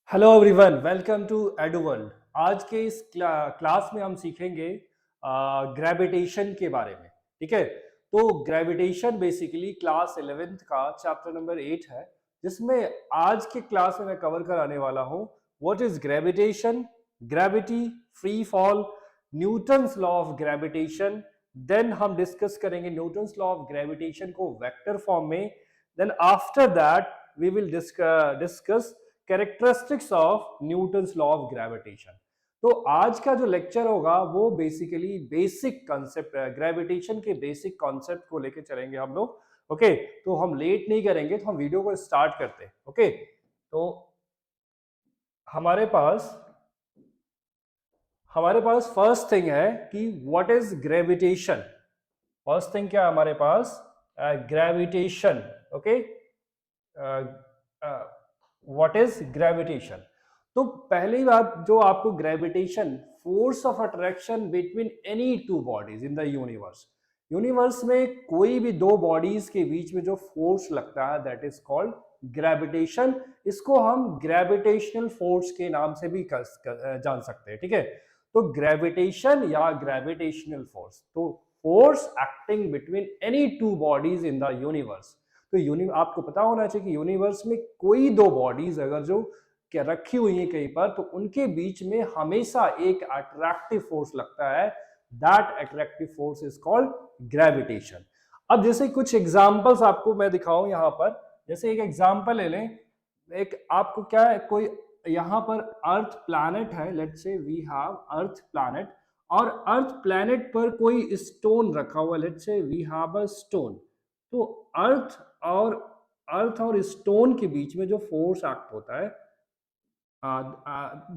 Hello everyone, welcome to Eduworld. आज के इस क्लास में हम सीखेंगे ग्रेविटेशन के बारे में। ठीक है, तो ग्रेविटेशन बेसिकली क्लास 11th का चैप्टर नंबर 8 है, जिसमें आज के क्लास में मैं कवर कराने वाला हूँ what is gravitation, gravity, free fall, Newton's law of gravitation. Then हम डिस्कस करेंगे न्यूटन्स लॉ ऑफ ग्रेविटेशन को वेक्टर फॉर्म में। Then after that we will discuss characteristics of Newton's law of gravitation. तो आज का जो लेक्चर होगा वो बेसिकली बेसिक कॉन्सेप्ट ग्रेविटेशन के बेसिक कॉन्सेप्ट को लेके चलेंगे हम लोग। ओके, तो हम लेट नहीं करेंगे, तो हम वीडियो को स्टार्ट करते हैं। ओके, तो हमारे पास हमारे पास फर्स्ट थिंग है कि what is gravitation. First thing क्या है हमारे पास? Gravitation. Okay, what is gravitation. तो पहली बात जो आपको gravitation, force of attraction between any two bodies in the universe. Universe में कोई भी दो बॉडीज के बीच में जो फोर्स लगता है दैट इज कॉल्ड ग्रेविटेशन। इसको हम ग्रेविटेशनल फोर्स के नाम से भी जान सकते हैं। ठीक है, तो ग्रेविटेशन या ग्रेविटेशनल फोर्स, तो force acting between any two bodies in the universe. तो आपको पता होना चाहिए कि यूनिवर्स में कोई दो बॉडीज अगर जो क्या रखी हुई है कहीं पर, तो उनके बीच में हमेशा एक अट्रैक्टिव फोर्स लगता है। That attractive force is called gravitation. अब जैसे कुछ एग्जांपल्स आपको मैं दिखाऊं यहाँ पर। जैसे एक एग्जांपल ले लें, एक आपको क्या है, कोई यहाँ पर अर्थ प्लैनेट है, let's say we have earth planet, और अर्थ प्लैनेट पर कोई स्टोन रखा हुआ, let's say we have a stone. तो अर्थ और अर्थ और स्टोन के बीच में जो फोर्स एक्ट होता है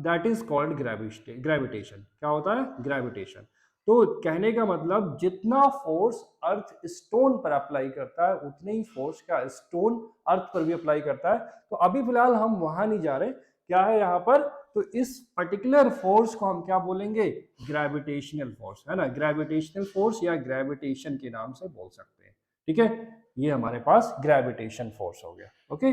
दैट इज कॉल्ड ग्रेविटेशन। क्या होता है? ग्रेविटेशन। तो कहने का मतलब जितना फोर्स अर्थ स्टोन पर अप्लाई करता है उतने ही फोर्स का स्टोन अर्थ पर भी अप्लाई करता है। तो अभी फिलहाल हम वहां नहीं जा रहे, क्या है यहाँ पर, तो इस पर्टिकुलर फोर्स को हम क्या बोलेंगे? ग्रेविटेशनल फोर्स, है ना। ग्रेविटेशनल फोर्स या ग्रेविटेशन के नाम से बोल सकते हैं। ठीक है, ये हमारे पास ग्रेविटेशन फोर्स हो गया। ओके,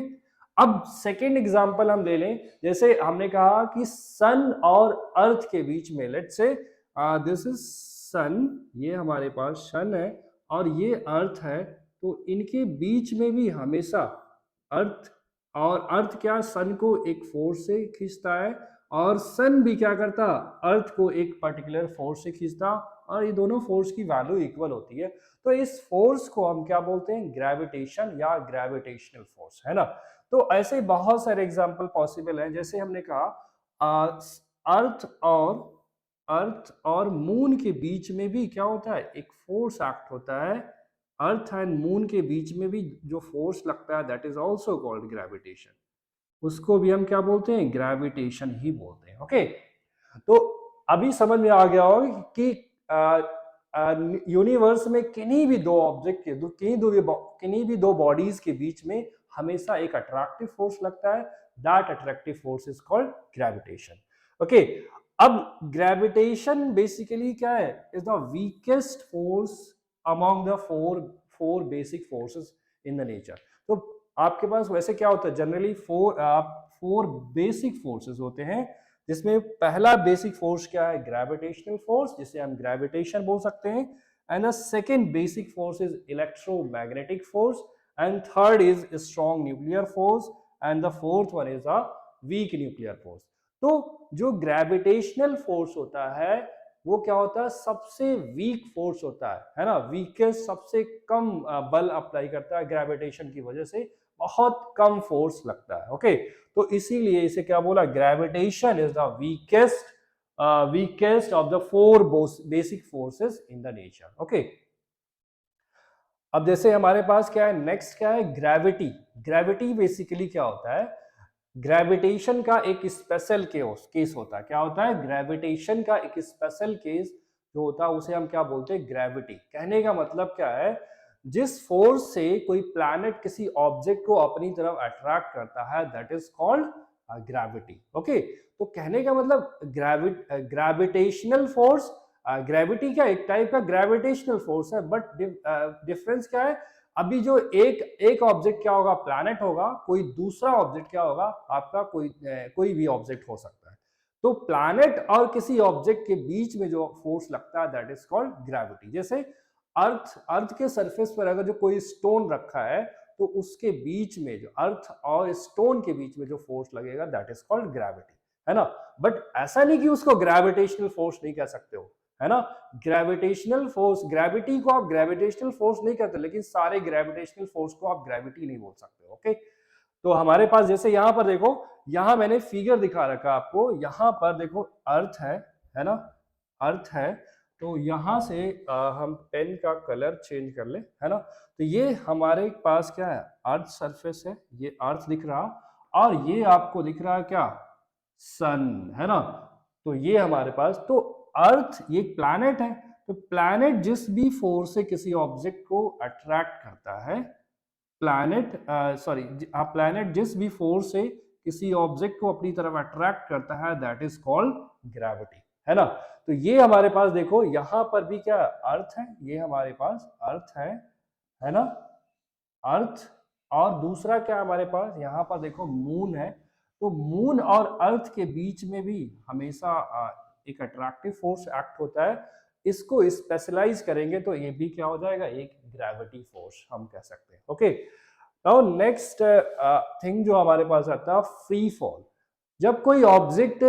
अब सेकेंड एग्जांपल हम ले लें। जैसे हमने कहा कि सन और अर्थ के बीच में, लेट्स से दिस इज सन, ये हमारे पास सन है और ये अर्थ है। तो इनके बीच में भी हमेशा अर्थ और अर्थ क्या, सन को एक फोर्स से खींचता है, और सन भी क्या करता, अर्थ को एक पर्टिकुलर फोर्स से खींचता, और ये दोनों फोर्स की वैल्यू इक्वल होती है। तो इस फोर्स को हम क्या बोलते हैं? ग्रेविटेशन या ग्रेविटेशनल फोर्स, है ना। तो ऐसे बहुत सारे एग्जाम्पल पॉसिबल हैं। जैसे हमने कहा अर्थ और अर्थ और मून के बीच में भी क्या होता है? एक फोर्स एक्ट होता है। अर्थ एंड मून के बीच में भी जो फोर्स लगता है that is also called gravitation. उसको भी हम क्या बोलते हैं? ग्रेविटेशन ही बोलते हैं। ओके, तो अभी समझ में आ गया होगा कि यूनिवर्स में किन्हीं भी दो ऑब्जेक्ट के किन्हीं भी दो बॉडीज के बीच में हमेशा एक अट्रैक्टिव फोर्स लगता है। That attractive force is called gravitation. Okay, अब ग्रेविटेशन बेसिकली क्या है? Is the weakest force among the four four basic forces in the nature. तो आपके पास वैसे क्या होता है, जनरली फोर बेसिक फोर्सेस होते हैं, जिसमें पहला बेसिक फोर्स क्या है? ग्रेविटेशनल फोर्स, जिसे हम ग्रेविटेशन बोल सकते हैं। And the second basic force is electromagnetic force, and third is strong nuclear force, and the fourth one is a weak nuclear force. तो जो ग्रेविटेशनल फोर्स होता है वो क्या होता है? सबसे वीक फोर्स होता है ना। वीकेस्ट, सबसे कम बल अप्लाई करता है, ग्रेविटेशन की वजह से बहुत कम फोर्स लगता है। ओके, तो इसीलिए इसे क्या बोला? Gravitation is the weakest of the four basic forces in the nature. Okay, अब जैसे हमारे पास क्या है, नेक्स्ट क्या है? ग्रेविटी। ग्रेविटी बेसिकली क्या होता है? ग्रेविटेशन का एक स्पेशल केस होता है। क्या होता है? ग्रेविटेशन का एक स्पेशल केस जो होता है उसे हम क्या बोलते हैं? ग्रेविटी। कहने का मतलब क्या है? जिस फोर्स से कोई प्लैनेट किसी ऑब्जेक्ट को अपनी तरफ अट्रैक्ट करता है that is called gravity. Okay, तो कहने का मतलब ग्रेविटेशनल फोर्स, ग्रेविटी का एक टाइप का ग्रेविटेशनल फोर्स है, बट डिफरेंस क्या है? अभी जो एक ऑब्जेक्ट क्या होगा, प्लैनेट होगा, कोई दूसरा ऑब्जेक्ट क्या होगा आपका, कोई भी ऑब्जेक्ट हो सकता है। तो प्लैनेट और किसी ऑब्जेक्ट के बीच में जो फोर्स लगता है दैट इज कॉल्ड ग्रेविटी। जैसे अर्थ के सरफेस पर अगर जो कोई स्टोन रखा है तो उसके बीच में जो अर्थ और स्टोन के बीच में जो फोर्स लगेगा दैट इज कॉल्ड ग्रेविटी, है ना। बट ऐसा नहीं कि उसको ग्रेविटेशनल फोर्स नहीं कह सकते हो, है ना। ग्रेविटेशनल फोर्स, ग्रेविटी को आप ग्रेविटेशनल फोर्स नहीं कहते, लेकिन सारे ग्रेविटेशनल फोर्स को आप ग्रेविटी नहीं बोल सकते। ओके, तो हमारे पास जैसे यहां पर देखो, यहां मैंने फिगर दिखा रखा आपको, यहां पर देखो अर्थ है ना, अर्थ है। तो यहां से हम पेन का कलर चेंज कर ले, है ना। तो ये हमारे पास क्या है, अर्थ सरफेस है, ये अर्थ दिख रहा, और ये आपको दिख रहा है क्या, सन, है ना। तो ये हमारे पास, तो अर्थ ये प्लैनेट है, तो प्लैनेट जिस भी फोर्स से किसी ऑब्जेक्ट को अट्रैक्ट करता है, प्लैनेट जिस भी फोर्स से किसी ऑब्जेक्ट को अपनी तरफ अट्रैक्ट करता है दैट इज कॉल्ड ग्रेविटी, है ना। तो ये हमारे पास देखो यहां पर भी क्या अर्थ है, ये हमारे पास अर्थ है ना, अर्थ। और दूसरा क्या हमारे पास यहाँ पर देखो मून है। तो मून और अर्थ के बीच में भी हमेशा एक अट्रैक्टिव फोर्स एक्ट होता है। इसको स्पेशलाइज करेंगे तो ये भी क्या हो जाएगा, एक ग्रेविटी फोर्स हम कह सकते हैं। ओके, नाउ नेक्स्ट थिंग जो हमारे पास आता है, फ्री फॉल। जब कोई ऑब्जेक्ट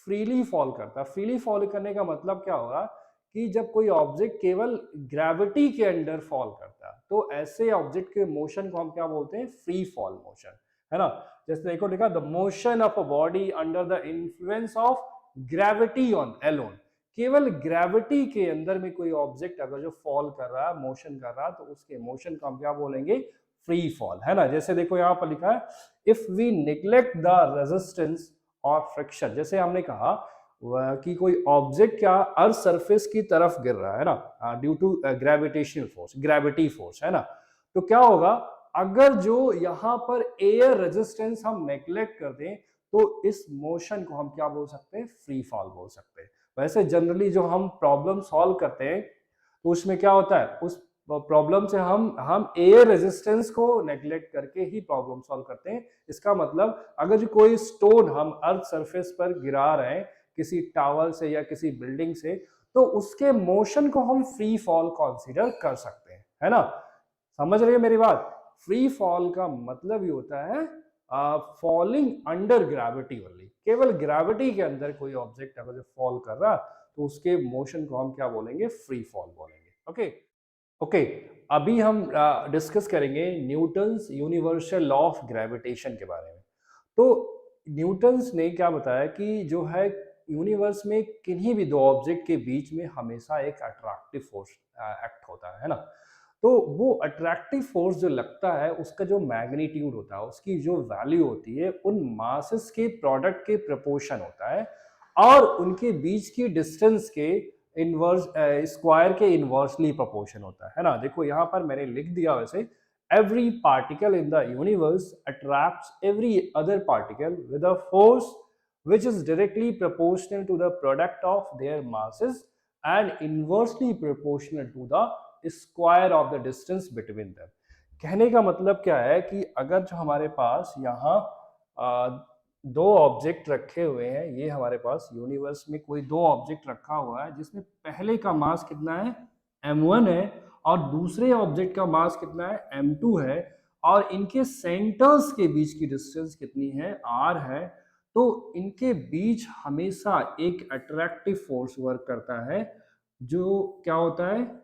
फ्रीली फॉल करता है, फ्रीली फॉल करने का मतलब क्या होगा कि जब कोई ऑब्जेक्ट केवल ग्रेविटी के अंडर फॉल करता है तो ऐसे ऑब्जेक्ट के मोशन को हम क्या बोलते हैं, फ्री फॉल मोशन, है ना। जैसे देखो लिखा, the motion of a body under the influence of gravity on alone. केवल ग्रेविटी के अंदर में कोई ऑब्जेक्ट अगर जो फॉल कर रहा है, मोशन कर रहा है, तो उसके मोशन को हम क्या बोलेंगे, फ्री फॉल, है ना। जैसे देखो यहाँ पर लिखा है, if we neglect the resistance और फ्रिक्शन। जैसे हमने कहा कि कोई ऑब्जेक्ट क्या अर्थ सरफेस की तरफ गिर रहा है ना, due to gravitational force, gravity force, है ना। तो क्या होगा, अगर जो यहाँ पर एयर रेजिस्टेंस हम नेग्लेक्ट कर दें तो इस मोशन को हम क्या बोल सकते हैं, फ्री फॉल बोल सकते हैं। वैसे जनरली जो हम प्रॉब्लम सॉल्व करते हैं तो उसमें क्या होता है, उस प्रॉब्लम से हम एयर रेजिस्टेंस को नेग्लेक्ट करके ही प्रॉब्लम सॉल्व करते हैं। इसका मतलब अगर जो कोई स्टोन हम अर्थ सरफेस पर गिरा रहे हैं किसी टावर से या किसी बिल्डिंग से, तो उसके मोशन को हम फ्री फॉल कंसीडर कर सकते हैं, है ना। समझ रहे हो मेरी बात। फ्री फॉल का मतलब ये होता है फॉलिंग अंडर ग्रेविटी ओनली। केवल ग्रेविटी के अंदर कोई ऑब्जेक्ट अगर फॉल कर रहा तो उसके मोशन को हम क्या बोलेंगे, फ्री फॉल बोलेंगे। ओके, ओके, अभी हम डिस्कस करेंगे Newton's universal law of gravitation के बारे में। तो न्यूटन्स ने क्या बताया कि जो है यूनिवर्स में किन्हीं भी दो ऑब्जेक्ट के बीच में हमेशा एक अट्रैक्टिव फोर्स एक्ट होता है ना। तो वो अट्रैक्टिव फोर्स जो लगता है उसका जो मैग्नीट्यूड होता है, उसकी जो वैल्यू होती है, उन मासेस के प्रोडक्ट के प्रपोर्शन होता है, और उनके बीच की डिस्टेंस के इनवर्स स्क्वायर के इनवर्सली प्रोपोर्शन होता है ना। देखो यहाँ पर मैंने लिख दिया वैसे, every particle in the universe attracts every other particle with a force which is directly proportional to the product of their masses and inversely proportional to the square of the distance between them। कहने का मतलब क्या है कि अगर जो हमारे पास यहाँ दो ऑब्जेक्ट रखे हुए हैं, ये हमारे पास यूनिवर्स में कोई दो ऑब्जेक्ट रखा हुआ है जिसमें पहले का मास कितना है, m1 है, और दूसरे ऑब्जेक्ट का मास कितना है, m2 है, और इनके सेंटर्स के बीच की डिस्टेंस कितनी है, r है। तो इनके बीच हमेशा एक अट्रैक्टिव फोर्स वर्क करता है जो क्या होता है,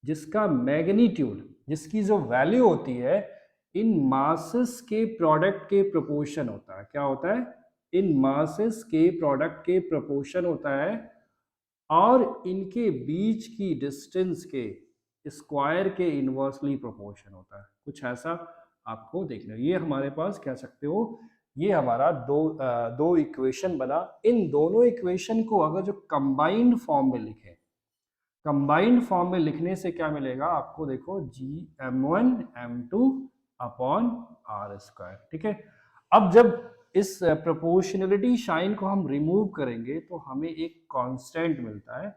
जिसका मैग्नीट्यूड, जिसकी जो वैल्यू होती है इन मासेस के प्रोडक्ट के प्रोपोर्शन होता है। क्या होता है, इन मासेस के प्रोडक्ट के प्रोपोर्शन होता है, और इनके बीच की डिस्टेंस के स्क्वायर के इनवर्सली प्रोपोर्शन होता है। कुछ ऐसा आपको देखना, ये हमारे पास कह सकते हो, ये हमारा दो इक्वेशन बना। इन दोनों इक्वेशन को अगर जो कंबाइंड फॉर्म में लिखें, कंबाइंड फॉर्म में लिखने से क्या मिलेगा आपको, देखो gm1 m2 upon R square, ठीक है। अब जब इस प्रोपोर्शनलिटी साइन को हम रिमूव करेंगे तो हमें एक कांस्टेंट मिलता है,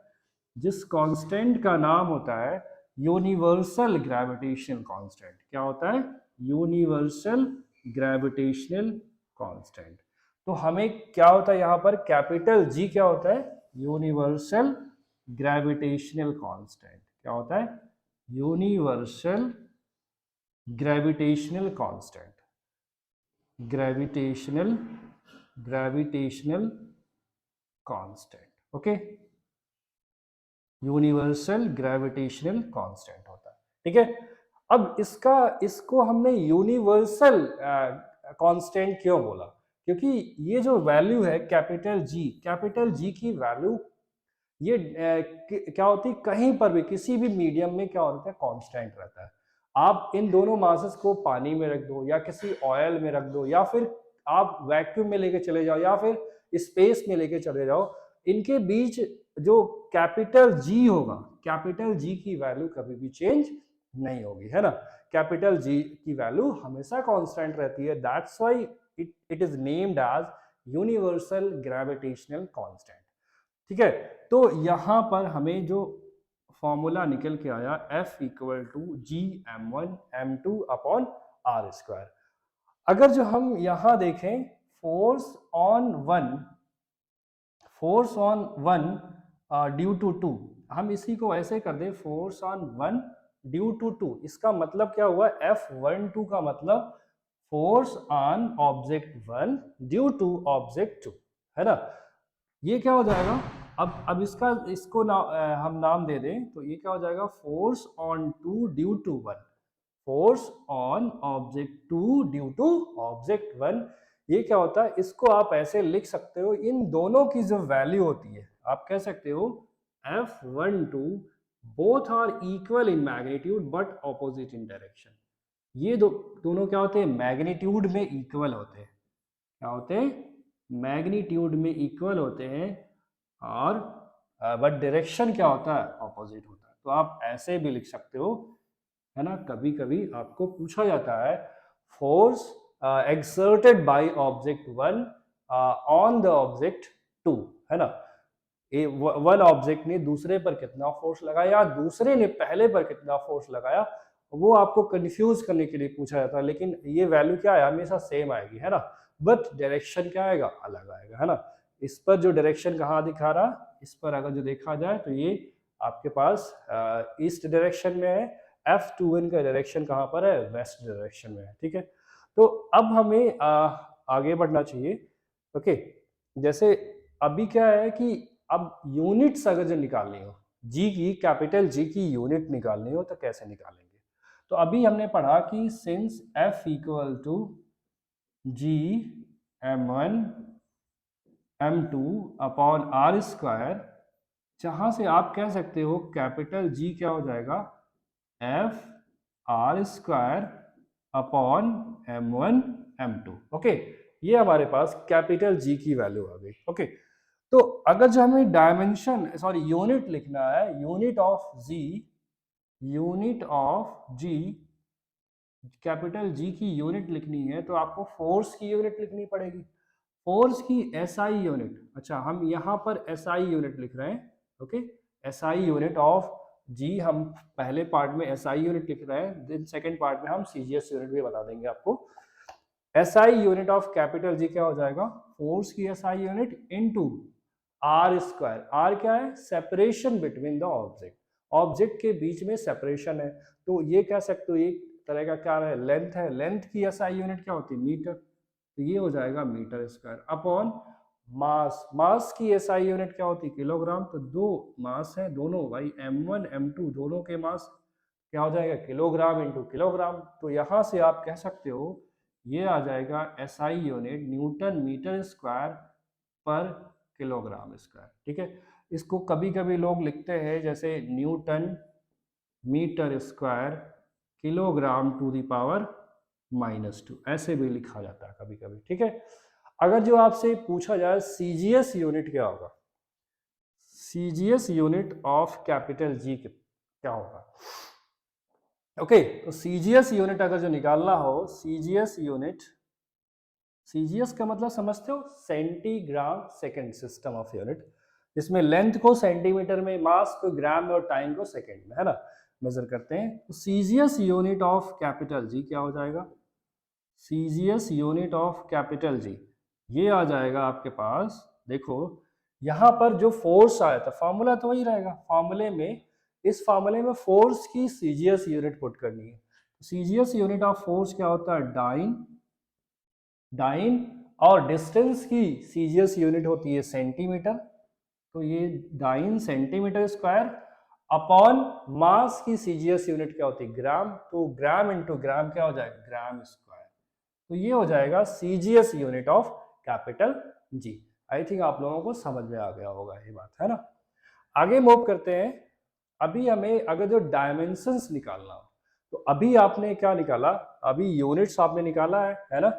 जिस कांस्टेंट का नाम होता है यूनिवर्सल ग्रेविटेशनल कांस्टेंट। क्या होता है? Universal gravitational constant. तो हमें क्या होता है यहाँ पर, कैपिटल जी क्या होता है? Universal gravitational constant. क्या होता है? Universal gravitational constant. Gravitational constant. Okay, universal gravitational constant होता है। ठीक है, अब इसको हमने यूनिवर्सल कांस्टेंट क्यों बोला? क्योंकि ये जो वैल्यू है कैपिटल जी की वैल्यू ये क्या होती है, कहीं पर भी किसी भी मीडियम में क्या होता है, कांस्टेंट रहता है। आप इन दोनों मासेस को पानी में रख दो या किसी ऑयल में रख दो या फिर आप वैक्यूम में लेके चले जाओ या फिर स्पेस में लेके चले जाओ, इनके बीच जो कैपिटल जी होगा, कैपिटल जी की वैल्यू कभी भी चेंज नहीं होगी, है ना। कैपिटल जी की वैल्यू हमेशा कांस्टेंट रहती है, that's why it is named as universal gravitational constant. ठीक है, तो यहां पर हमें जो फॉर्मूला निकल के आया F equal to G m1 m2 upon R square. अगर जो हम यहां देखें force on one due to two, हम इसी को ऐसे कर दे force on one due to two, इसका मतलब क्या हुआ, F12 का मतलब force on object one due to object two, है ना। ये क्या हो जाएगा, अब इसको हम नाम दे दें तो ये क्या हो जाएगा, force on two due to one, force on object two due to object one. ये क्या होता है, इसको आप ऐसे लिख सकते हो, इन दोनों की जो वैल्यू होती है आप कह सकते हो F12 both are equal in magnitude but opposite in direction. ये दोनों क्या होते हैं, मैग्नीट्यूड में इक्वल होते हैं। क्या होते हैं, मैग्नीट्यूड में इक्वल होते हैं, और बट डायरेक्शन क्या होता है, ऑपोजिट होता है। तो आप ऐसे भी लिख सकते हो, है ना। कभी कभी आपको पूछा जाता है force exerted by object one on the object two, है ना। वन ऑब्जेक्ट ने दूसरे पर कितना फोर्स लगाया, दूसरे ने पहले पर कितना फोर्स लगाया, वो आपको कंफ्यूज करने के लिए पूछा जाता है। लेकिन ये वैल्यू क्या है, हमेशा सेम आएगी, है ना, बट डायरेक्शन क्या आएगा, अलग आएगा, है ना। इस पर जो डायरेक्शन कहाँ दिखा रहा, इस पर अगर जो देखा जाए तो ये आपके पास ईस्ट डायरेक्शन में है, F21 का डायरेक्शन कहाँ पर है, वेस्ट डायरेक्शन में है। ठीक है, तो अब हमें आगे बढ़ना चाहिए। ओके, जैसे अभी क्या है कि अब यूनिट्स अगर जो निकालनी हो, जी की, कैपिटल जी की यूनिट निकालनी हो तो कैसे निकालेंगे। तो अभी हमने पढ़ा कि since F equal to G m1 m2 upon R square, जहां से आप कह सकते हो कैपिटल जी क्या हो जाएगा, F R square upon m1 m2। Okay, ये हमारे पास कैपिटल जी की वैल्यू आ गई। ओके, तो अगर जो हमें डायमेंशन यूनिट लिखना है, unit of G, capital G की यूनिट लिखनी है तो आपको फोर्स की यूनिट लिखनी पड़ेगी, फोर्स की एसआई यूनिट। अच्छा, हम यहाँ पर एसआई यूनिट लिख रहे हैं। ओके, एसआई यूनिट ऑफ जी, हम पहले पार्ट में एसआई यूनिट लिख रहे हैं, देन सेकंड पार्ट में हम सीजीएस यूनिट भी बता देंगे आपको। SI unit of capital G क्या हो जाएगा, फोर्स की SI unit into R square. R क्या है, separation between the object, object के बीच में सेपरेशन है, तो ये कह सकते हो एक तरह का क्या है, लेंथ है, लेंथ की एसआई यूनिट क्या होती है, मीटर, तो ये हो जाएगा मीटर स्क्वायर अपॉन मास, मास की एसआई यूनिट क्या होती है, किलोग्राम। तो दो मास है दोनों भाई, m1 m2 दोनों के मास क्या हो जाएगा, किलोग्राम इंटू किलोग्राम। तो यहां से आप कह सकते हो ये आ जाएगा SI unit newton metre square पर किलोग्राम स्क्वायर। ठीक है, इसको कभी कभी लोग लिखते हैं जैसे newton metre square kilogram to the power -2, ऐसे भी लिखा जाता है कभी कभी। ठीक है, अगर जो आपसे पूछा जाए सीजीएस यूनिट क्या होगा, CGS unit of capital G क्या होगा। ओके, तो सीजीएस यूनिट अगर जो निकालना हो, सीजीएस यूनिट, सीजीएस का मतलब समझते हो, centigram second system of unit, जिसमें लेंथ को सेंटीमीटर में, मास को ग्राम में और टाइम को सेकंड में, है ना। मेजर करते हैं। तो CGS unit of capital G क्या हो जाएगा, सीजीएस यूनिट ऑफ कैपिटल जी ये आ जाएगा आपके पास। देखो यहाँ पर जो फोर्स आया था, फार्मूला तो वही रहेगा, फार्मूले में, इस फार्मूले में फोर्स की सीजीएस यूनिट पुट करनी है। सीजीएस यूनिट ऑफ फोर्स क्या होता है, डाइन, डाइन, और डिस्टेंस की सीजीएस यूनिट होती है सेंटीमीटर, तो ये dyne centimetre square, upon mass की सीजीएस यूनिट क्या होती है, ग्राम, तो ग्राम इंटू ग्राम क्या हो जाएगा, ग्राम स्क्वायर। तो ये हो जाएगा CGS unit of capital ji. I think आप लोगों को समझ में आ गया होगा ये बात, है ना। आगे मूव करते हैं। अभी हमें अगर जो डायमेंशंस निकालना हो, तो अभी आपने क्या निकाला, अभी यूनिट्स आपने निकाला है ना।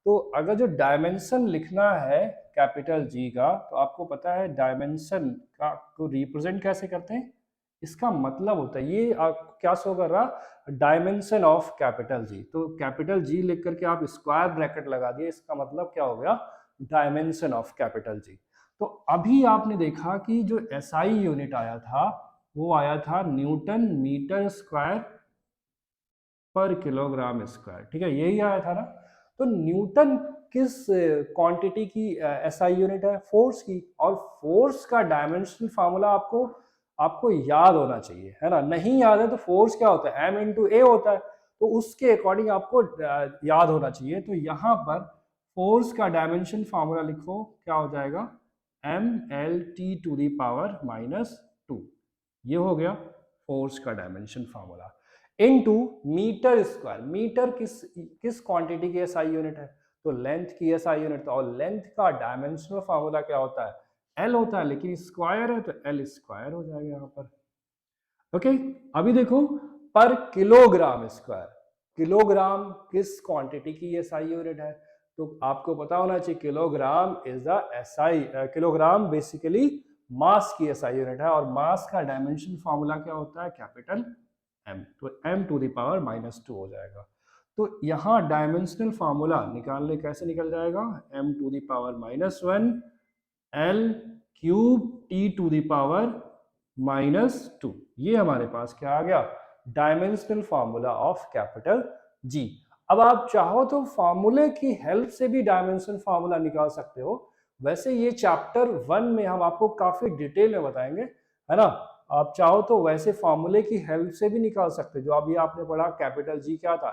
तो अगर जो डायमेंशन लिखना है कैपिटल जी का, तो आपको पता है डायमेंशन का को रिप्रेजेंट कैसे करते हैं, इसका मतलब होता है ये आपको क्या शो कर रहा, डायमेंशन ऑफ कैपिटल जी। तो कैपिटल जी लिख करके आप स्क्वायर ब्रैकेट लगा दिए, इसका मतलब क्या हो गया, डायमेंशन ऑफ कैपिटल जी। तो अभी आपने देखा कि जो एसआई यूनिट आया था वो आया था न्यूटन मीटर स्क्वायर पर किलोग्राम स्क्वायर, ठीक है, यही आया था ना। तो न्यूटन किस क्वांटिटी की एसआई यूनिट है, फोर्स की, और फोर्स का डायमेंशनल फार्मूला आपको आपको याद होना चाहिए, है ना। नहीं याद है तो फोर्स क्या होता है, एम इंटू ए होता है, तो उसके अकॉर्डिंग आपको याद होना चाहिए। तो यहाँ पर फोर्स का डायमेंशन फार्मूला लिखो, क्या हो जाएगा, M L T to the power -2, ये हो गया फोर्स का dimension formula, into metre square. Metre किस किस क्वांटिटी की एसआई यूनिट है, तो लेंथ की एसआई यूनिट, और लेंथ का डायमेंशनल फार्मूला क्या होता है, एल होता है, लेकिन स्क्वायर है तो एल स्क्वायर हो जाएगा यहाँ पर। ओके, अभी देखो पर किलोग्राम स्क्वायर, किलोग्राम किस क्वांटिटी की एसआई यूनिट है, तो आपको पता होना चाहिए kilogram is the SI, kilogram basically mass की एसआई यूनिट है, और मास का डायमेंशन फार्मूला क्या होता है, कैपिटल एम, तो m टू द पावर -2 हो जाएगा। तो यहाँ डायमेंशनल फार्मूला निकालने कैसे निकल जाएगा, m to the power -1 l cube t to the power -2, ये हमारे पास क्या आ गया, dimensional formula of capital G. अब आप चाहो तो फार्मूले की हेल्प से भी डायमेंशनल फार्मूला निकाल सकते हो, वैसे ये चैप्टर 1 में हम आपको काफी डिटेल में बताएंगे, है ना। आप चाहो तो वैसे फार्मूले की हेल्प से भी निकाल सकते हो, जो अभी आपने पढ़ा कैपिटल जी क्या था,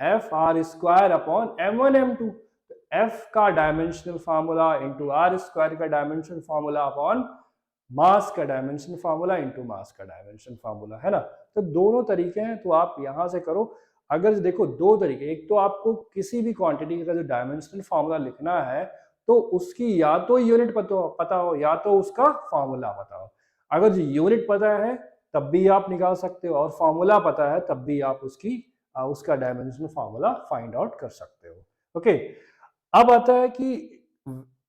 F R square upon m1 m2, F का dimensional formula into R square का डायमेंशनल फार्मूला अपॉन मास का डायमेंशन फार्मूला इंटू मास का डायमेंशन फार्मूला, है ना। तो दोनों तरीके हैं, तो आप यहां से करो। अगर देखो दो तरीके, एक तो आपको किसी भी क्वांटिटी का जो डायमेंशनल फार्मूला लिखना है तो उसकी या तो यूनिट पता हो या तो उसका फार्मूला पता हो। अगर जो यूनिट पता है तब भी आप निकाल सकते हो, और फार्मूला पता है तब भी आप उसका डायमेंशनल फार्मूला फाइंड आउट कर सकते हो। ओके, अब आता है कि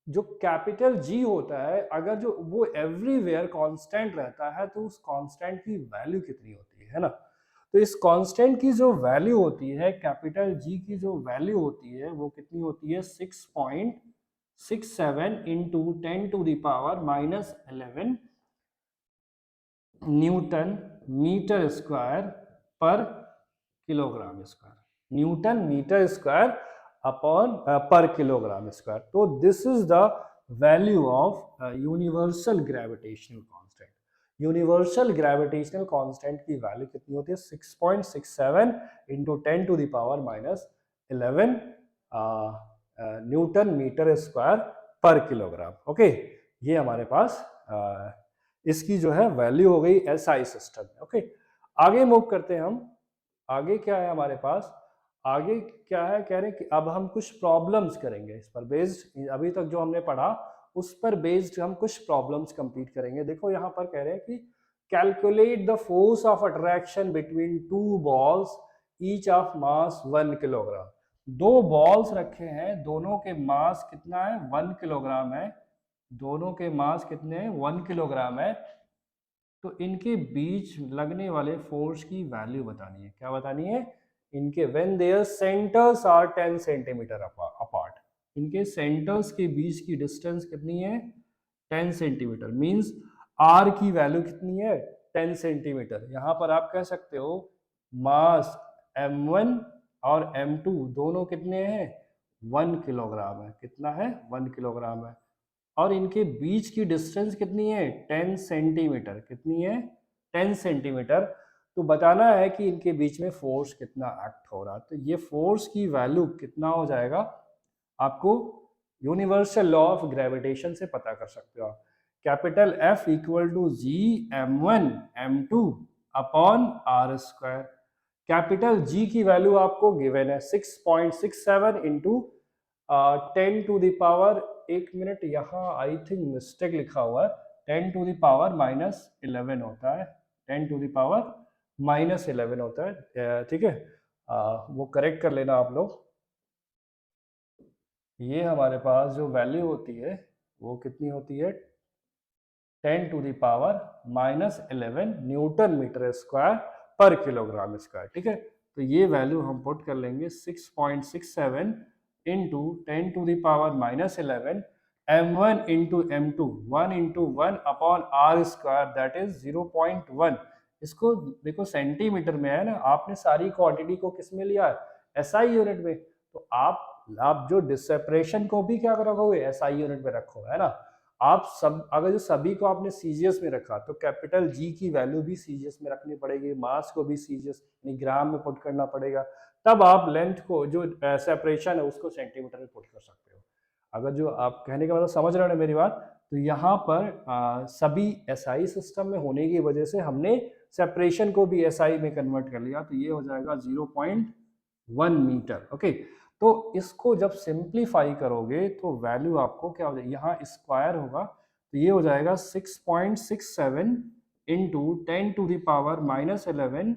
जो कैपिटल जी होता है, अगर जो वो एवरीवेयर कांस्टेंट रहता है तो उस कांस्टेंट की वैल्यू कितनी होती है ना। तो इस कांस्टेंट की जो वैल्यू होती है, कैपिटल जी की जो वैल्यू होती है वो कितनी होती है, 6.67 into 10 to the power -11 newton metre square पर kilogram square, newton metre square upon पर किलोग्राम स्क्वायर। तो this is the value of universal gravitational constant. Universal gravitational constant की वैल्यू कितनी होती है, 6.67 into 10 to the power -11 newton metre square पर kilogram. Okay, ये हमारे पास इसकी जो है वैल्यू हो गई एसआई सिस्टम में। ओके, आगे मूव करते हैं हम। आगे क्या है हमारे पास, आगे क्या है, कह रहे हैं कि अब हम कुछ प्रॉब्लम्स करेंगे इस पर बेस्ड, अभी तक जो हमने पढ़ा उस पर बेस्ड हम कुछ प्रॉब्लम्स कंप्लीट करेंगे। देखो यहाँ पर कह रहे हैं कि calculate the force of attraction between two balls each of mass 1 kilogram. दो बॉल्स रखे हैं, दोनों के मास कितना है, 1 किलोग्राम है, दोनों के मास कितने हैं, 1 किलोग्राम है। तो इनके बीच लगने वाले फोर्स की वैल्यू बतानी है, क्या बतानी है, इनके when their centres are 10 centimetre apart, इनके सेंटर्स के बीच की डिस्टेंस कितनी है, 10 सेंटीमीटर, मींस आर की वैल्यू कितनी है, 10 सेंटीमीटर। यहाँ पर आप कह सकते हो मास m1 और m2 दोनों कितने हैं, 1 किलोग्राम है। कितना है, 1 किलोग्राम है। और इनके बीच की डिस्टेंस कितनी है, 10 सेंटीमीटर। कितनी है, 10 सेंटीमीटर। तो बताना है कि इनके बीच में फोर्स कितना एक्ट हो रहा है। तो ये फोर्स की वैल्यू कितना हो जाएगा, आपको यूनिवर्सल लॉ ऑफ ग्रेविटेशन से पता कर सकते हो आप। Capital F equal to G m1 m2 upon R square. Capital G की वैल्यू आपको गिवन है 6.67 इंटू 10 टू द पावर, एक मिनट यहाँ आई थिंक मिस्टेक लिखा हुआ है, 10 टू द पावर -11 होता है, 10 टू द पावर -11 होता है, ठीक है। वो करेक्ट कर लेना आप लोग। ये हमारे पास जो वैल्यू होती है वो कितनी होती है, 10 to the power -11 newton metre square पर किलोग्राम स्क्वायर, ठीक है। तो ये वैल्यू हम पुट कर लेंगे 6.67 into 10 to the power -11 m1 into m2 1 into 1 upon R square, that is 0.1। इसको देखो सेंटीमीटर में है ना, आपने सारी क्वांटिटी को किस में लिया है, एसआई यूनिट में। तो आप जो डिसेपरेशन को भी क्या रखोगे, एसआई यूनिट में रखो, है ना। आप सब अगर जो सभी को आपने सीजीएस में रखा तो कैपिटल जी की वैल्यू भी सीजीएस में रखनी पड़ेगी, मास को भी सीजीएस यानी ग्राम में पुट करना पड़ेगा, तब आप लेंथ को जो सेपरेशन है उसको सेंटीमीटर में पुट कर सकते हो। अगर जो आप कहने का मतलब समझ रहे हो ना मेरी बात, तो यहाँ पर सभी एसआई सिस्टम में होने की वजह से हमने सेपरेशन को भी एसआई में कन्वर्ट कर लिया, तो ये हो जाएगा 0.1 मीटर। ओके, तो इसको जब सिंप्लीफाई करोगे तो वैल्यू आपको क्या हो जाएगी, यहाँ स्क्वायर होगा तो ये हो जाएगा 6.67 into 10 to the power -11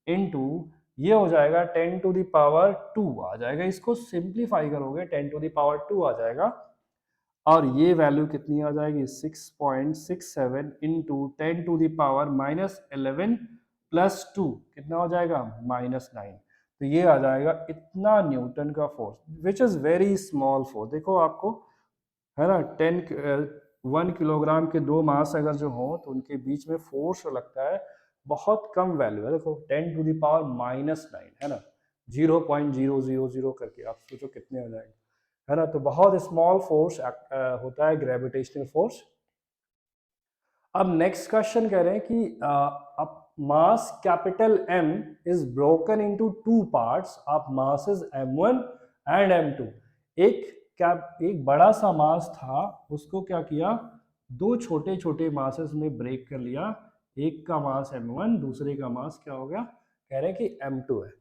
into ये हो जाएगा 10 टू द पावर 2 आ जाएगा। इसको सिंप्लीफाई करोगे 10 टू द पावर 2 आ जाएगा, और ये वैल्यू कितनी आ जाएगी 6.67 into 10 to the power -11 plus 2 कितना हो जाएगा -9। तो ये आ जाएगा इतना न्यूटन का force, which is very small force. देखो आपको है ना 1 किलोग्राम के दो मास अगर जो हो तो उनके बीच में फोर्स लगता है बहुत कम वैल्यू है। देखो 10 टू द पावर -9 है ना, 0.000 करके आप सोचो कितने हो जाएंगे, है ना। तो बहुत स्मॉल फोर्स होता है ग्रेविटेशनल फोर्स। अब नेक्स्ट क्वेश्चन कह रहे हैं कि अब mass capital M is broken into two parts of masses m1 and m2। एक बड़ा सा मास था, उसको क्या किया, दो छोटे छोटे मासेस में ब्रेक कर लिया। एक का मास m1, दूसरे का मास क्या हो गया, कह रहे हैं कि m2 है।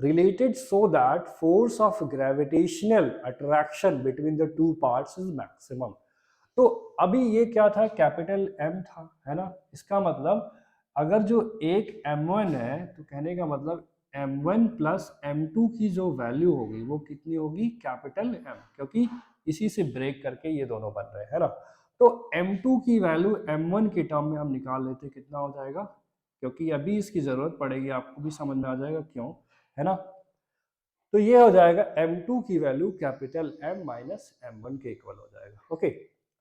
Related so that force of gravitational attraction between the two parts is maximum। तो अभी ये क्या था, कैपिटल M था, है ना। इसका मतलब अगर जो एक m1 है तो कहने का मतलब m1 प्लस m2 की जो वैल्यू होगी वो कितनी होगी, कैपिटल M, क्योंकि इसी से ब्रेक करके ये दोनों बन रहे हैं, है ना। तो m2 की वैल्यू m1 के टर्म में हम निकाल लेते, कितना हो जाएगा, क्योंकि अभी इसकी जरूरत पड़ेगी, आपको भी समझ में आ जाएगा क्यों, है ना। तो ये हो जाएगा m2 की value capital M minus m1 के इक्वल हो जाएगा। ओके,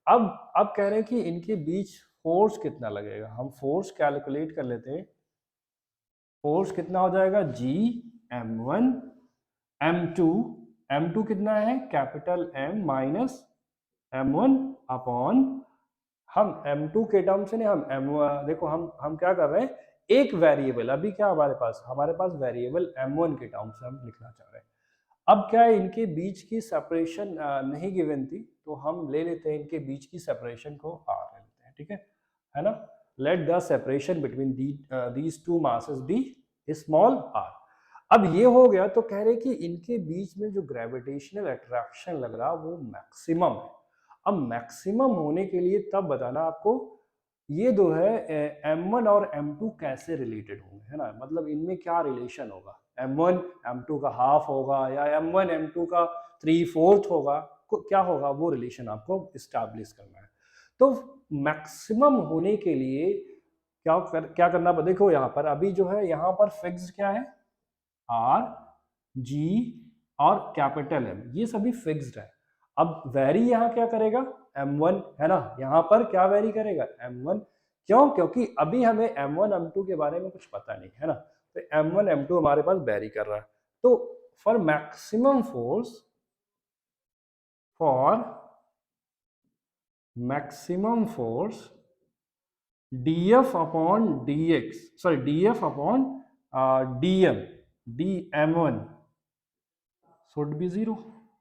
अब कह रहे हैं कि इनके बीच फोर्स कितना लगेगा। हम फोर्स कैलकुलेट कर लेते हैं। फोर्स कितना हो जाएगा, G m1 m2 कितना है, capital M minus m1 upon, हम m2 के टर्म से नहीं, हम देखो हम क्या कर रहे हैं, एक वेरिएबल, अभी क्या हमारे पास वेरिएबल m1 के टर्म से हम लिखना चाह रहे हैं। अब क्या है, इनके बीच की सेपरेशन नहीं गिवन थी, तो हम ले लेते हैं इनके बीच की सेपरेशन को r ले लेते हैं, ठीक है ना। Let the separation between these two masses be small r। अब ये हो गया, तो कह रहे कि इनके बीच में जो ग्रेविटेशनल अट्रैक्शन लग रहा वो मैक्सिमम है। अब मैक्सिमम होने के लिए तब बताना आपको ये दो है m1 और m2 कैसे रिलेटेड होंगे, है ना, मतलब इनमें क्या रिलेशन होगा, m1 m2 का हाफ होगा या m1 m2 का 3/4 होगा, क्या होगा वो रिलेशन आपको इस्टेब्लिश करना है। तो मैक्सिमम होने के लिए क्या करना, देखो यहाँ पर अभी जो है, यहाँ पर फिक्स क्या है, R, G और कैपिटल M, ये सभी फिक्स्ड है। अब वेरी यहाँ क्या करेगा, M1, है ना, यहाँ पर क्या वेरी करेगा, M1, क्यों? क्योंकि अभी हमें m1 m2 के बारे में कुछ पता नहीं है ना, तो m1 m2 हमारे पास वेरी कर रहा है। तो for maximum force, for maximum force df upon dx, sorry df upon dm, dm1 should be zero.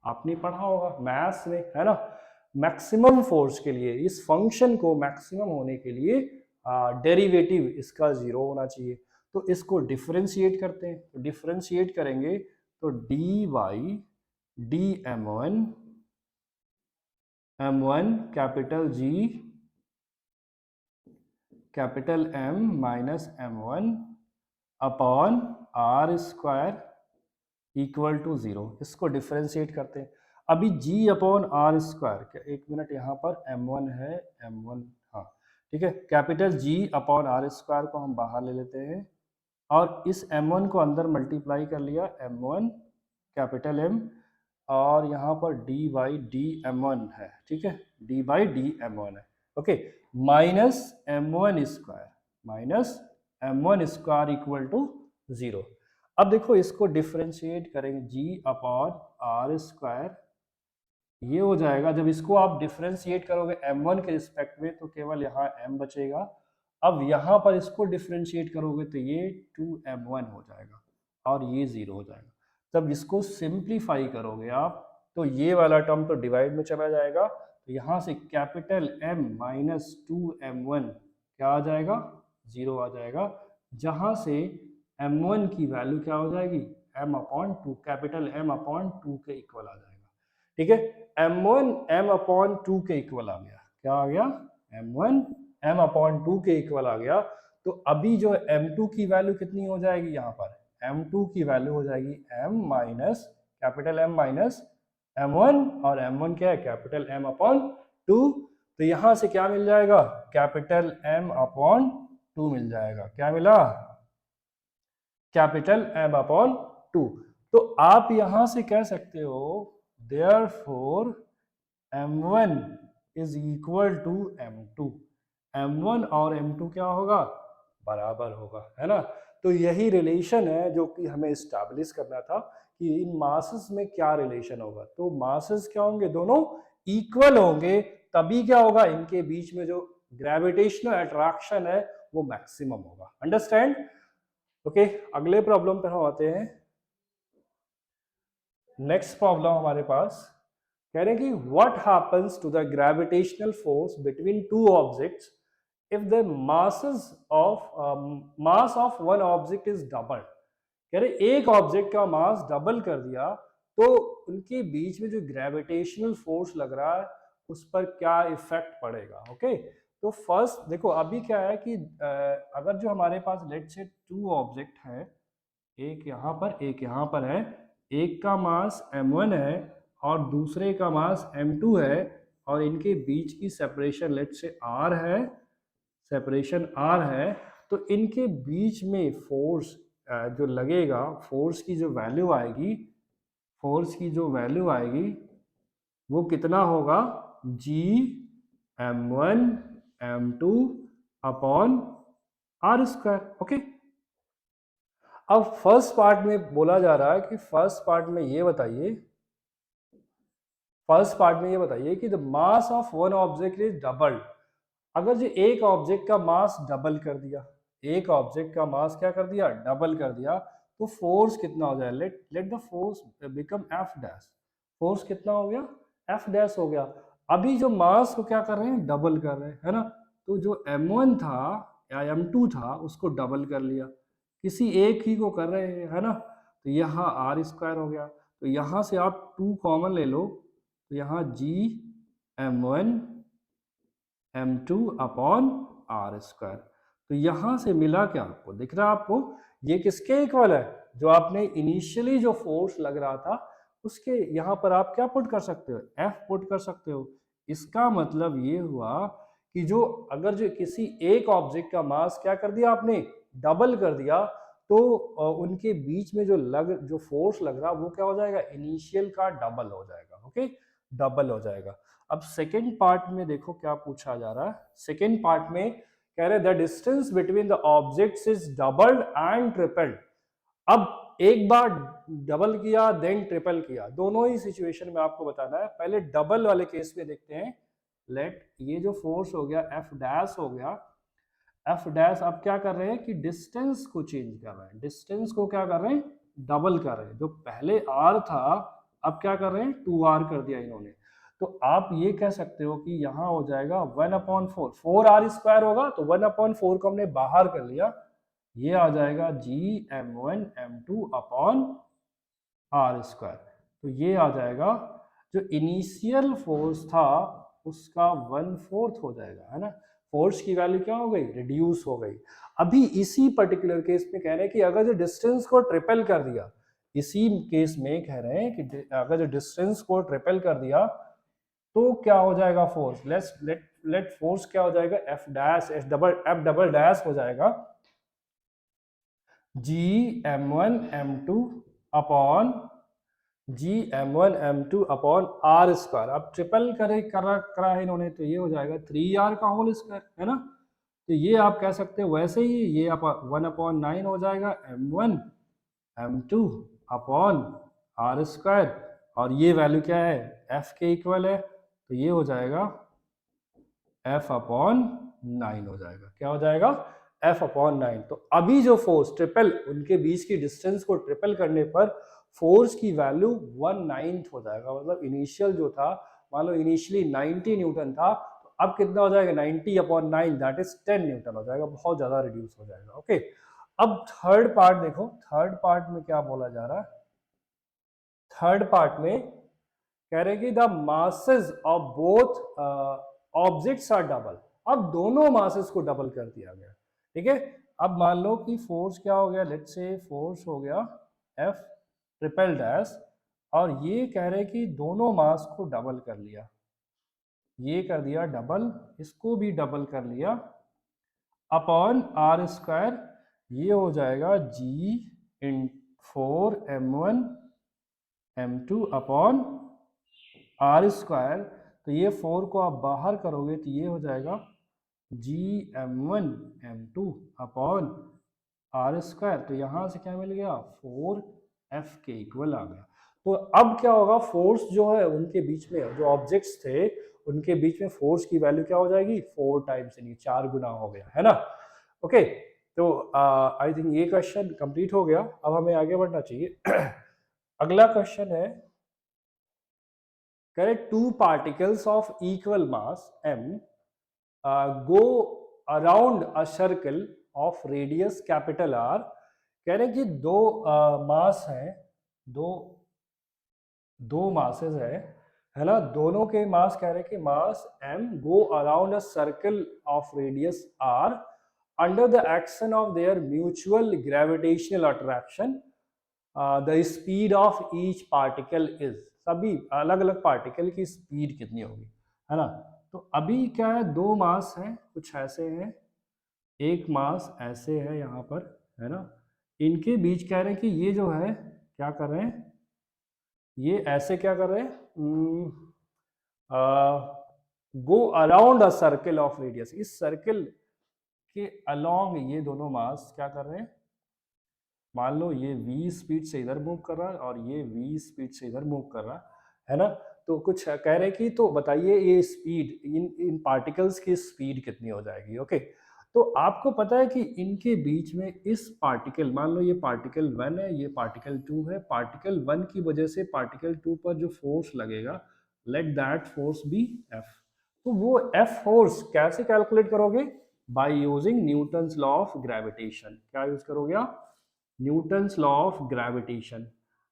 आपने पढ़ा होगा मैथ्स में, है ना। मैक्सिमम फोर्स के लिए इस फंक्शन को मैक्सिमम होने के लिए डेरिवेटिव इसका जीरो होना चाहिए। तो इसको डिफरेंशिएट करते हैं, तो डिफरेंशिएट करेंगे तो D Y D m1 capital G capital M minus m1 upon R square equal to zero. इसको डिफरेंशिएट करते हैं। अभी G अपॉन आर स्क्वायर, क्या एक मिनट, यहाँ पर m1 है, m1, हाँ ठीक है, capital G upon R square को हम बाहर ले लेते हैं और इस m1 को अंदर मल्टीप्लाई कर लिया, m1 कैपिटल M, और यहाँ पर डी बाई डी m1 है, ठीक है, डी बाई डी m1 है, okay, minus m1 square, minus m1 square equal to zero. अब देखो इसको डिफरेंशिएट करेंगे, g अपॉन आर स्क्वायर, ये हो जाएगा, जब इसको आप डिफरेंशिएट करोगे m1 के रिस्पेक्ट में तो केवल यहाँ m बचेगा। अब यहाँ पर इसको डिफरेंशिएट करोगे तो ये 2m1 हो जाएगा और ये 0 हो जाएगा। तब इसको सिंप्लीफाई करोगे आप तो ये वाला टर्म तो डिवाइड में चला जाएगा, तो यहाँ से कैपिटल M माइनस 2m1 क्या आ जाएगा, 0 आ जाएगा, जहाँ से m1 की वैल्यू क्या हो जाएगी, m upon 2, capital M upon 2 के इक्वल आ जाएगा, ठीक है। m1 m अपॉन 2 के इक्वल आ गया, क्या आ गया, m1 m अपॉन 2 के इक्वल आ गया। तो अभी जो m2 की वैल्यू कितनी हो जाएगी, यहाँ पर m2 की वैल्यू हो जाएगी m minus capital M minus m1, और m1 क्या है, कैपिटल M अपॉन 2, तो यहाँ से क्या मिल जाएगा, कैपिटल M अपॉन 2 मिल जाएगा, क्या मिला, कैपिटल M अपॉन 2। तो आप यहां से कह सकते हो therefore m1 is equal to m2, m1 और m2 क्या होगा, बराबर होगा, है ना। तो यही रिलेशन है जो कि हमें इस्टेब्लिश करना था कि इन मासेस में क्या रिलेशन होगा। तो मासेस क्या होंगे, दोनों इक्वल होंगे, तभी क्या होगा, इनके बीच में जो ग्रेविटेशनल अट्रैक्शन है वो मैक्सिमम होगा। Understand, okay. अगले प्रॉब्लम पर हम आते हैं। नेक्स्ट प्रॉब्लम हमारे पास कह रहे हैं कि what happens to the gravitational force between two objects if the mass of one object is double. कह रहे एक ऑब्जेक्ट का मास डबल कर दिया तो उनके बीच में जो ग्रेविटेशनल फोर्स लग रहा है उस पर क्या इफेक्ट पड़ेगा, ओके। तो फर्स्ट देखो अभी क्या है कि अगर जो हमारे पास लेट्स से टू ऑब्जेक्ट है, एक यहाँ पर एक यहाँ पर है, एक का मास m1 है और दूसरे का मास m2 है, और इनके बीच की सेपरेशन लेट्स से r है, सेपरेशन r है, तो इनके बीच में फोर्स जो लगेगा, फोर्स की जो वैल्यू आएगी, फोर्स की जो वैल्यू आएगी वो कितना होगा, g m1 m2 upon R square, okay. अब फर्स्ट पार्ट में बोला जा रहा है कि फर्स्ट पार्ट में ये बताइए, फर्स्ट पार्ट में ये बताइए कि the mass of one object is doubled. अगर जो एक ऑब्जेक्ट का मास डबल कर दिया, एक ऑब्जेक्ट का मास क्या कर दिया, डबल कर दिया, तो फोर्स कितना हो जाए, let let the force become F dash, force कितना हो गया, एफ डैश हो गया। अभी जो मास को क्या कर रहे हैं, डबल कर रहे हैं, है ना। तो जो m1 था या m2 था उसको डबल कर लिया, किसी एक ही को कर रहे हैं, है ना। तो यहाँ आर स्क्वायर हो गया, तो यहाँ से आप 2 कॉमन ले लो, तो यहाँ g m1 m2 upon R square. तो यहाँ से मिला क्या, आपको दिख रहा है, आपको ये किसके इक्वल है, जो आपने इनिशियली जो फोर्स लग रहा था उसके, यहाँ पर आप क्या पुट कर सकते हो, F पुट कर सकते हो। इसका मतलब ये हुआ कि जो अगर जो किसी एक ऑब्जेक्ट का मास क्या कर दिया आपने, डबल कर दिया, तो उनके बीच में जो फोर्स लग रहा वो क्या हो जाएगा, इनिशियल का डबल हो जाएगा, ओके, डबल हो जाएगा। अब सेकेंड पार्ट में देखो क्या पूछा जा रहा है, सेकेंड पार्ट में कह रहे the distance between the objects is doubled and tripled. अब एक बार डबल किया देन ट्रिपल किया, दोनों ही सिचुएशन में आपको बताना है। पहले डबल वाले केस में देखते हैं। लेट ये जो फोर्स हो गया एफ डैश हो गया, एफ डैश अब क्या कर रहे हैं कि डिस्टेंस को चेंज कर रहे हैं, डिस्टेंस को क्या कर रहे हैं, डबल कर रहे हैं। जो पहले आर था अब क्या कर रहे हैं, 2r कर दिया इन्होंने। तो आप ये कह सकते हो कि यहाँ हो जाएगा 1/4, 4r² होगा तो 1/4 को हमने बाहर कर लिया, ये आ जाएगा Gm1m2/r²। तो ये आ जाएगा, जो इनिशियल फोर्स था उसका 1/4 हो जाएगा, है ना। फोर्स की वैल्यू क्या हो गई, रिड्यूस हो गई। अभी इसी पर्टिकुलर केस में कह रहे हैं कि अगर जो डिस्टेंस को ट्रिपल कर दिया, इसी केस में कह रहे हैं कि अगर जो डिस्टेंस को ट्रिपल कर दिया तो क्या हो जाएगा फोर्स, लेट फोर्स क्या हो जाएगा, एफ डबल डैश हो जाएगा Gm1m2/r²। अब ट्रिपल करा है इन्होंने तो ये हो जाएगा 3r का होल स्क्वायर, है ना। तो ये आप कह सकते हो वैसे ही, ये आप 1/9 हो जाएगा m1m2/r², और ये वैल्यू क्या है, f के इक्वल है, तो ये हो जाएगा f/9 हो जाएगा। क्या हो जाएगा, f/9। तो अभी जो फोर्स ट्रिपल, उनके बीच की डिस्टेंस को ट्रिपल करने पर फोर्स की वैल्यू 1/9 हो जाएगा। मतलब इनिशियल जो था, मान लो इनिशियली 90 न्यूटन था, तो अब कितना हो जाएगा, 90/9 दैट इज 10 न्यूटन हो जाएगा, बहुत ज्यादा रिड्यूस हो जाएगा। ओके, अब थर्ड पार्ट देखो, थर्ड पार्ट में क्या बोला जा रहा है। थर्ड पार्ट में कह रहे हैं कि the masses of both objects are double. अब दोनों मासेस को डबल कर दिया गया, ठीक है। अब मान लो कि फोर्स क्या हो गया, लेट्स से फोर्स हो गया एफ ट्रिपल डैश, और ये कह रहे हैं कि दोनों मास को डबल कर लिया, ये कर दिया डबल, इसको भी डबल कर लिया अपॉन r², ये हो जाएगा G(4m1m2)/r²। तो ये 4 को आप बाहर करोगे तो ये हो जाएगा Gm1m2/r²। तो यहाँ से क्या मिल गया, 4f के इक्वल आ गया। तो अब क्या होगा, फोर्स जो है उनके बीच में, जो ऑब्जेक्ट्स थे उनके बीच में फोर्स की वैल्यू क्या हो जाएगी, 4 टाइम्स, यानी 4 गुना हो गया, है ना। ओके, तो आई थिंक ये क्वेश्चन कंप्लीट हो गया। अब हमें आगे बढ़ना चाहिए। अगला क्वेश्चन है, correct, 2 particles of equal mass m go around a circle of radius capital R। कह रहे हैं कि दो मास हैं, दो मासेस है ना, दोनों के मास कह रहे हैं कि मास m go around a circle of radius R under the action of their mutual gravitational attraction, the speed of each particle is। सभी अलग अलग पार्टिकल की स्पीड कितनी होगी, है ना। तो अभी क्या है, दो मास हैं, कुछ ऐसे हैं, एक मास ऐसे है यहाँ पर, है ना। इनके बीच कह रहे हैं कि ये जो है क्या कर रहे हैं, ये ऐसे क्या कर रहे हैं, go around a circle of radius. इस सर्कल के अलोंग ये दोनों मास क्या कर रहे हैं, मान लो ये v स्पीड से इधर मूव कर रहा है और ये v स्पीड से इधर मूव कर रहा है ना। तो कुछ कह रहे हैं कि तो बताइए ये स्पीड, इन पार्टिकल्स की स्पीड कितनी हो जाएगी। ओके, तो आपको पता है कि इनके बीच में इस पार्टिकल, मान लो ये पार्टिकल 1 है, ये पार्टिकल 2 है, पार्टिकल 1 की वजह से पार्टिकल 2 पर जो फोर्स लगेगा, let that force be F। तो वो F फोर्स कैसे कैलकुलेट करोगे, by using Newton's law of gravitation. क्या यूज करोगे आप, Newton's law of gravitation,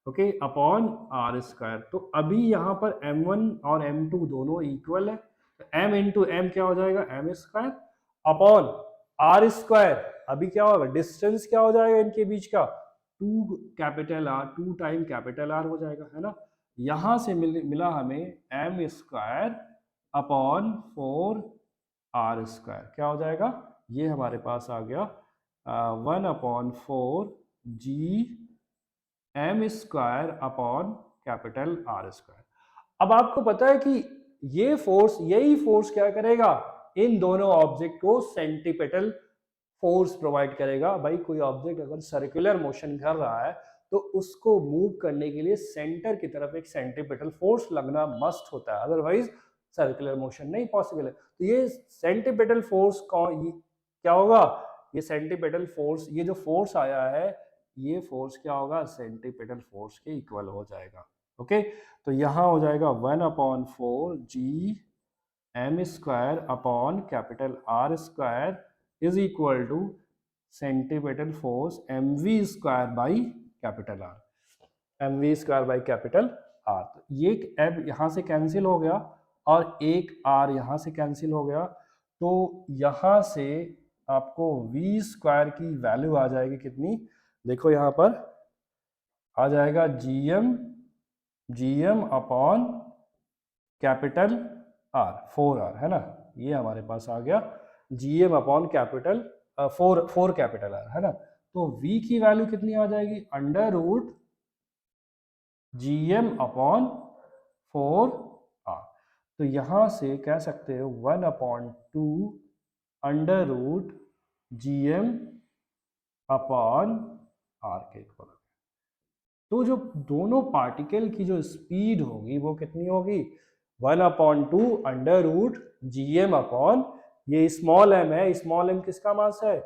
okay, upon r²। तो अभी यहाँ पर m1 और m2 दोनों इक्वल है, तो m इंटू एम क्या हो जाएगा, m² अपॉन r²। अभी क्या होगा, डिस्टेंस क्या हो जाएगा इनके बीच का, 2 capital R, 2 time capital R हो जाएगा, है ना। यहां से मिला हमें m² अपॉन 4r²। क्या हो जाएगा, ये हमारे पास आ गया 1/4 Gm² अपॉन कैपिटल R²। अब आपको पता है कि ये फोर्स, यही फोर्स क्या करेगा, इन दोनों ऑब्जेक्ट को सेंटीपिटल फोर्स प्रोवाइड करेगा। भाई कोई ऑब्जेक्ट अगर सर्कुलर मोशन कर रहा है तो उसको मूव करने के लिए सेंटर की तरफ एक सेंटीपिटल फोर्स लगना मस्ट होता है, अदरवाइज सर्कुलर मोशन नहीं पॉसिबल है। तो ये सेंटीपिटल फोर्स क्या होगा, ये सेंटीपिटल फोर्स, ये जो फोर्स आया है ये फोर्स क्या होगा, सेंटीपिटल फोर्स के इक्वल हो जाएगा। ओके, तो यहां हो जाएगा 1/4 G M square upon capital R square is equal to centripetal force M V square by capital R, M V square by capital R. तो ये एम यहाँ से कैंसिल हो गया और एक आर यहाँ से कैंसिल हो गया, तो यहाँ से आपको वी स्क्वायर की वैल्यू आ जाएगी कितनी, देखो यहाँ पर आ जाएगा GM upon capital are, 4r है ना, ये हमारे पास आ गया GM upon capital 4 capital R है ना। तो v की वैल्यू कितनी आ जाएगी, under root GM upon 4r। तो यहां से कह सकते हो 1/2 under root GM upon R के इक्वल। तो जो दोनों पार्टिकल की जो स्पीड होगी वो कितनी होगी, 1/2 अंडर रूट जीएम अपॉन, ये स्मॉल एम है, स्मॉल एम किसका मास है,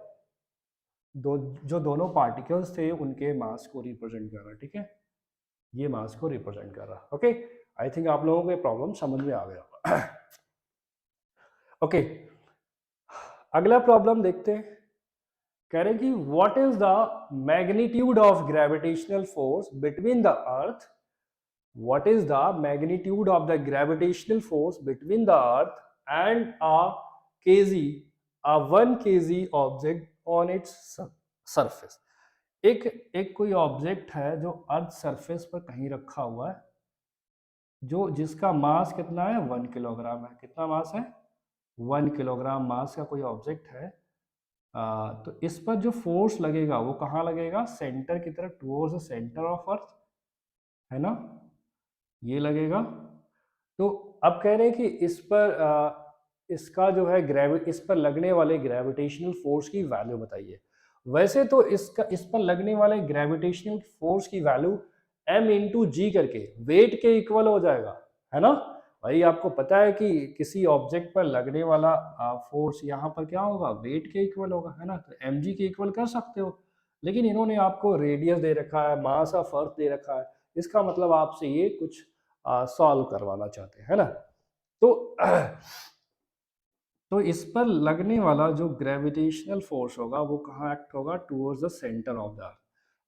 जो दोनों पार्टिकल्स थे उनके मास को रिप्रेजेंट कर रहा है, ठीक है, ये मास को रिप्रेजेंट कर रहा है। ओके, आई थिंक आप लोगों को ये प्रॉब्लम समझ में आ गया। ओके, अगला प्रॉब्लम देखते हैं। कह रहे हैं कि what is the magnitude of gravitational force between the earth, what is the magnitude of the gravitational force between the earth and a kg, a 1 kg object on its surface। एक कोई object है जो earth surface पर कहीं रखा हुआ है, जो जिसका मास कितना है, 1 किलोग्राम है। कितना मास है, 1 किलोग्राम मास का कोई ऑब्जेक्ट है। तो इस पर जो फोर्स लगेगा वो कहाँ लगेगा, सेंटर की तरफ, towards the centre of earth, है ना, ये लगेगा। तो अब कह रहे हैं कि इस पर इसका जो है इस पर लगने वाले ग्रेविटेशनल फोर्स की वैल्यू बताइए। वैसे तो इस पर लगने वाले ग्रेविटेशनल फोर्स की वैल्यू m इंटू जी करके वेट के इक्वल हो जाएगा, है ना। भाई आपको पता है कि किसी ऑब्जेक्ट पर लगने वाला फोर्स यहाँ पर क्या होगा, वेट के इक्वल होगा, है ना। तो mg के इक्वल कर सकते हो, लेकिन इन्होंने आपको रेडियस दे रखा है, मास ऑफ अर्थ दे रखा है, इसका मतलब आपसे ये कुछ सॉल्व करवाना चाहते हैं, है ना। तो तो इस पर लगने वाला जो ग्रेविटेशनल फोर्स होगा वो कहाँ एक्ट होगा, towards the centre of the earth,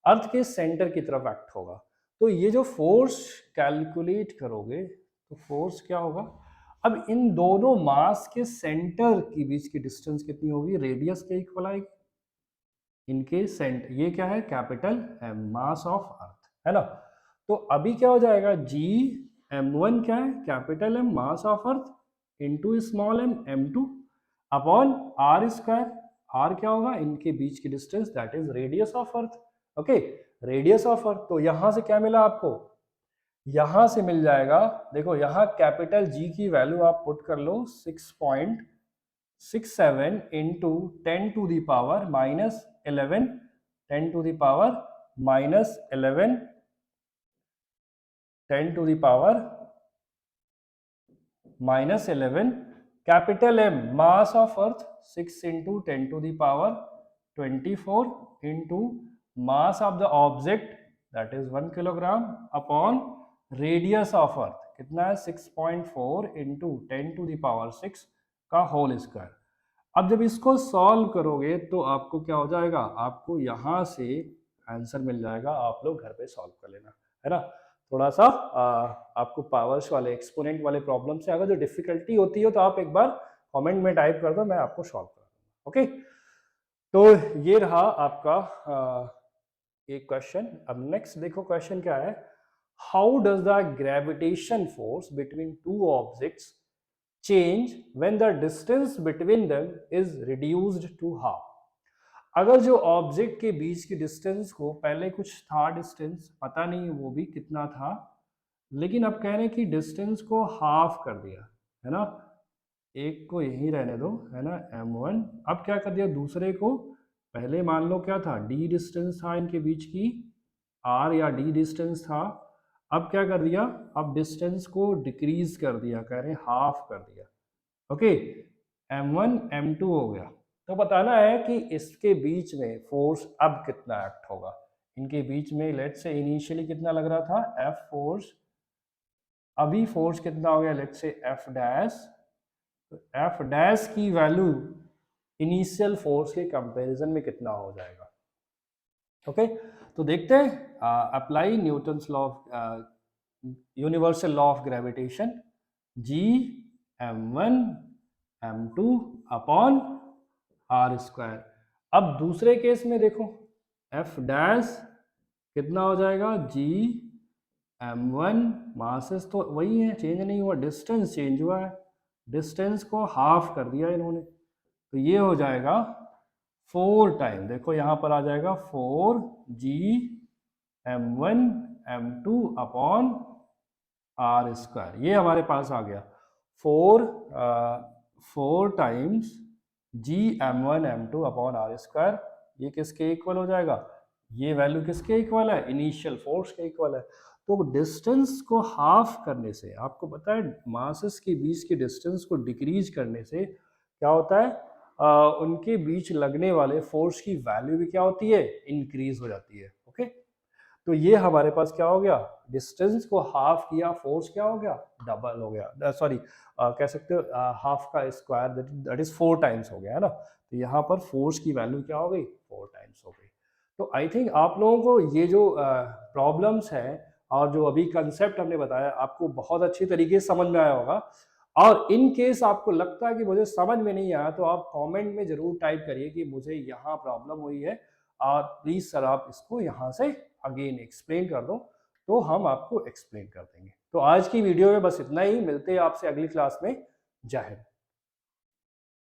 earth के सेंटर की तरफ एक्ट होगा। तो ये जो फोर्स कैलकुलेट करोगे तो फोर्स क्या होगा, अब इन दोनों मास के सेंटर के बीच की डिस्टेंस कितनी होगी, रेडियस के इक्वल आएगी। इनके सेंटर, ये क्या है, capital M, mass of earth, है ना। तो अभी क्या हो जाएगा, जी m1 क्या है, capital M mass of earth into small M m2 upon R square, R क्या होगा, इनके बीच की distance, that is radius of earth. Okay, radius of earth. तो यहां से क्या मिला आपको, यहां से मिल जाएगा, देखो यहां कैपिटल जी की वैल्यू आप पुट कर लो 6.67 into 10 to the power minus 11, 10 to the power minus 11, 10 to the power minus 11, capital M mass of earth 6 into 10 to the power 24 into mass of the object that is 1 kilogram upon radius of earth कितना है, 6.4 into 10 to the power 6 का whole square. अब जब इसको solve करोगे तो आपको क्या हो जाएगा, आपको यहां से आंसर मिल जाएगा, आप लोग घर पे सॉल्व कर लेना, है ना। थोड़ा सा आपको पावर्स वाले एक्सपोनेंट वाले प्रॉब्लम से अगर जो डिफिकल्टी होती है तो आप एक बार कमेंट में टाइप कर दो, मैं आपको सॉल्व कर दूंगा। ओके, तो ये रहा आपका एक क्वेश्चन। अब नेक्स्ट देखो क्वेश्चन क्या है, how does the gravitation force between two objects change when the distance between them is reduced to half। अगर जो ऑब्जेक्ट के बीच की डिस्टेंस को, पहले कुछ था डिस्टेंस, पता नहीं वो भी कितना था, लेकिन अब कह रहे हैं कि डिस्टेंस को हाफ कर दिया, है ना। एक को यहीं रहने दो, है ना, m1। अब क्या कर दिया दूसरे को, पहले मान लो क्या था, d डिस्टेंस था इनके बीच की, r या d डिस्टेंस था। अब क्या कर दिया, अब डिस्टेंस को डिक्रीज कर दिया, कह रहे हैं हाफ कर दिया। ओके, m1 m2 हो गया। तो बताना है कि इसके बीच में फोर्स अब कितना एक्ट होगा। इनके बीच में लेट्स से इनिशियली कितना लग रहा था, F फोर्स, अभी फोर्स कितना हो गया, लेट्स से F डैश। तो F डैश की वैल्यू इनिशियल फोर्स के कंपैरिजन में कितना हो जाएगा। ओके, तो देखते हैं, apply Newton's law of universal law of gravitation, G m1 m2 upon R square. अब दूसरे केस में देखो, F डैश कितना हो जाएगा, G m1, मासेस तो वही है, चेंज नहीं हुआ, डिस्टेंस चेंज हुआ है, डिस्टेंस को हाफ कर दिया इन्होंने, तो ये हो जाएगा 4 टाइम, देखो यहाँ पर आ जाएगा 4G m1 m2 upon R square. ये हमारे पास आ गया 4 times G m1 m2 upon R square. ये किसके इक्वल हो जाएगा, ये वैल्यू किसके इक्वल है, इनिशियल फोर्स के इक्वल है। तो डिस्टेंस को हाफ करने से, आपको पता है मासेस के बीच की डिस्टेंस को डिक्रीज करने से क्या होता है, उनके बीच लगने वाले फोर्स की वैल्यू भी क्या होती है, इंक्रीज हो जाती है। ओके, तो ये हमारे पास क्या हो गया, डिस्टेंस को हाफ किया, फोर्स क्या हो गया, डबल हो गया, सॉरी कह सकते हो हाफ का स्क्वायर, दैट इज 4 टाइम्स हो गया, है ना। तो यहाँ पर फोर्स की वैल्यू क्या हो गई, 4 टाइम्स हो गई। तो आई थिंक आप लोगों को ये जो प्रॉब्लम्स हैं और जो अभी कंसेप्ट हमने बताया आपको बहुत अच्छी तरीके से समझ में आया होगा। और इन केस आपको लगता है कि मुझे समझ में नहीं आया, तो आप कमेंट में जरूर टाइप करिए कि मुझे यहाँ प्रॉब्लम हुई है और प्लीज सर आप इसको यहाँ से अगेन एक्सप्लेन कर दो, तो हम आपको एक्सप्लेन कर देंगे। तो आज की वीडियो में बस इतना ही, मिलते हैं आपसे अगली क्लास में। जय हिंद।